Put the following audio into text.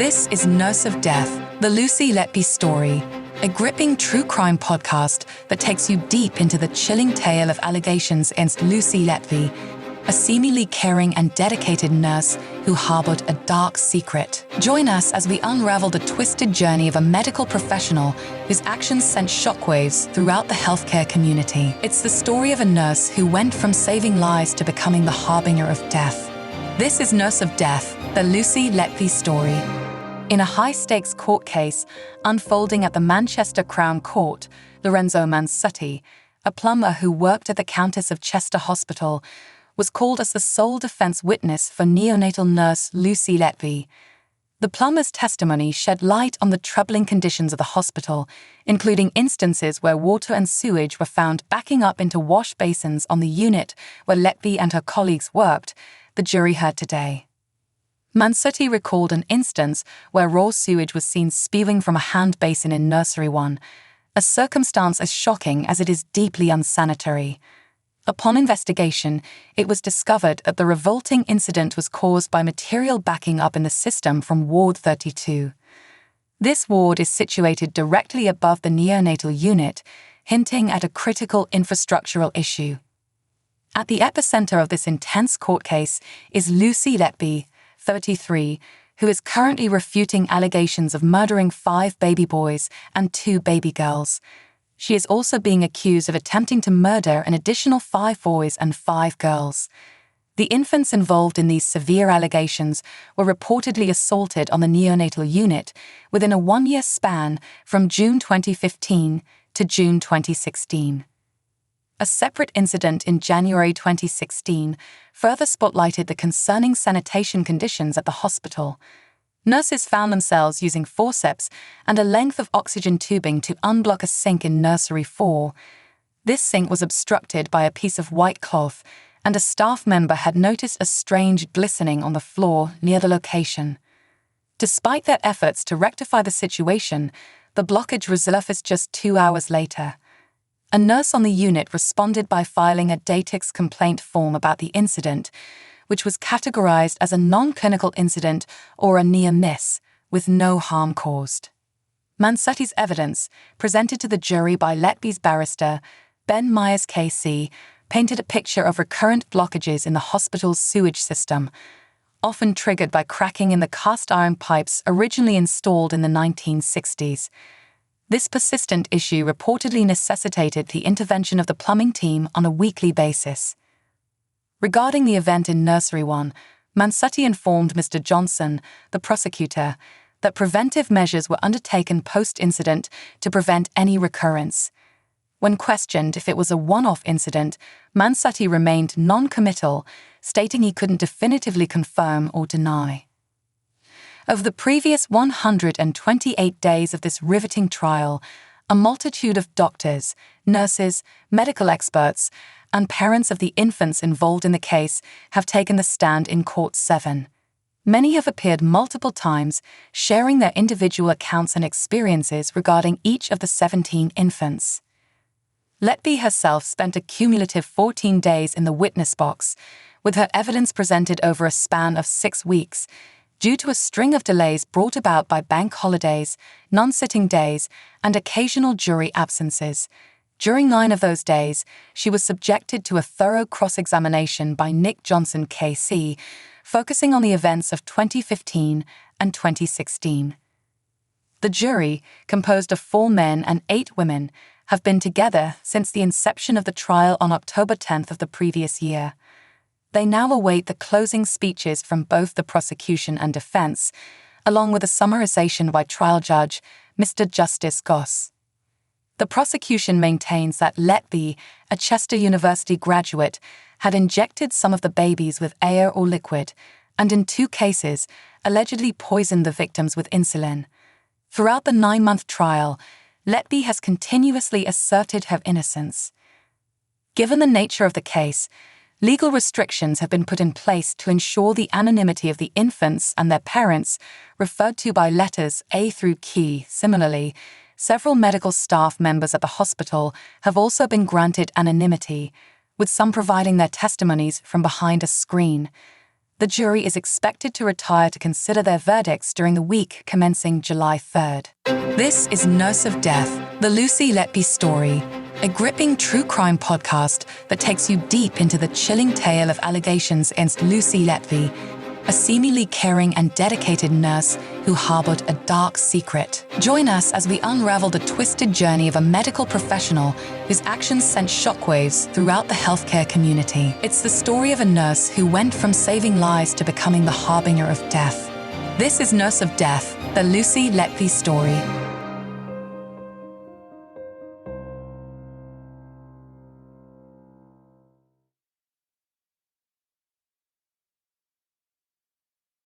This is Nurse of Death, the Lucy Letby story, a gripping true crime podcast that takes you deep into the chilling tale of allegations against Lucy Letby, a seemingly caring and dedicated nurse who harbored a dark secret. Join us as we unravel the twisted journey of a medical professional whose actions sent shockwaves throughout the healthcare community. It's the story of a nurse who went from saving lives to becoming the harbinger of death. This is Nurse of Death, the Lucy Letby story. In a high-stakes court case unfolding at the Manchester Crown Court, Lorenzo Mansutti, a plumber who worked at the Countess of Chester Hospital, was called as the sole defense witness for neonatal nurse Lucy Letby. The plumber's testimony shed light on the troubling conditions of the hospital, including instances where water and sewage were found backing up into wash basins on the unit where Letby and her colleagues worked, the jury heard today. Mansutti recalled an instance where raw sewage was seen spewing from a hand basin in Nursery 1, a circumstance as shocking as it is deeply unsanitary. Upon investigation, it was discovered that the revolting incident was caused by material backing up in the system from Ward 32. This ward is situated directly above the neonatal unit, hinting at a critical infrastructural issue. At the epicenter of this intense court case is Lucy Letby, 33, who is currently refuting allegations of murdering 5 baby boys and 2 baby girls. She is also being accused of attempting to murder an additional 5 boys and 5 girls. The infants involved in these severe allegations were reportedly assaulted on the neonatal unit within a 1-year span from June 2015 to June 2016. A separate incident in January 2016 further spotlighted the concerning sanitation conditions at the hospital. Nurses found themselves using forceps and a length of oxygen tubing to unblock a sink in Nursery 4. This sink was obstructed by a piece of white cloth, and a staff member had noticed a strange glistening on the floor near the location. Despite their efforts to rectify the situation, the blockage resurfaced just 2 hours later. A nurse on the unit responded by filing a Datix complaint form about the incident, which was categorized as a non-clinical incident or a near miss, with no harm caused. Mansutti's evidence, presented to the jury by Letby's barrister, Ben Myers KC, painted a picture of recurrent blockages in the hospital's sewage system, often triggered by cracking in the cast-iron pipes originally installed in the 1960s. This persistent issue reportedly necessitated the intervention of the plumbing team on a weekly basis. Regarding the event in Nursery 1, Mansutti informed Mr. Johnson, the prosecutor, that preventive measures were undertaken post-incident to prevent any recurrence. When questioned if it was a one-off incident, Mansutti remained non-committal, stating he couldn't definitively confirm or deny. Of the previous 128 days of this riveting trial, a multitude of doctors, nurses, medical experts, and parents of the infants involved in the case have taken the stand in Court 7. Many have appeared multiple times, sharing their individual accounts and experiences regarding each of the 17 infants. Letby herself spent a cumulative 14 days in the witness box, with her evidence presented over a span of 6 weeks, due to a string of delays brought about by bank holidays, non-sitting days, and occasional jury absences. During 9 of those days, she was subjected to a thorough cross-examination by Nick Johnson KC, focusing on the events of 2015 and 2016. The jury, composed of 4 men and 8 women, have been together since the inception of the trial on October 10th of the previous year. They now await the closing speeches from both the prosecution and defense, along with a summarization by trial judge Mr. Justice Goss. The prosecution maintains that Letby, a Chester University graduate, had injected some of the babies with air or liquid, and in 2 cases, allegedly poisoned the victims with insulin. Throughout the 9-month trial, Letby has continuously asserted her innocence. Given the nature of the case, legal restrictions have been put in place to ensure the anonymity of the infants and their parents, referred to by letters A through Q. Similarly, several medical staff members at the hospital have also been granted anonymity, with some providing their testimonies from behind a screen. The jury is expected to retire to consider their verdicts during the week commencing July 3rd. This is Nurse of Death, the Lucy Letby story, a gripping true crime podcast that takes you deep into the chilling tale of allegations against Lucy Letby, a seemingly caring and dedicated nurse who harbored a dark secret. Join us as we unravel the twisted journey of a medical professional whose actions sent shockwaves throughout the healthcare community. It's the story of a nurse who went from saving lives to becoming the harbinger of death. This is Nurse of Death, the Lucy Letby story.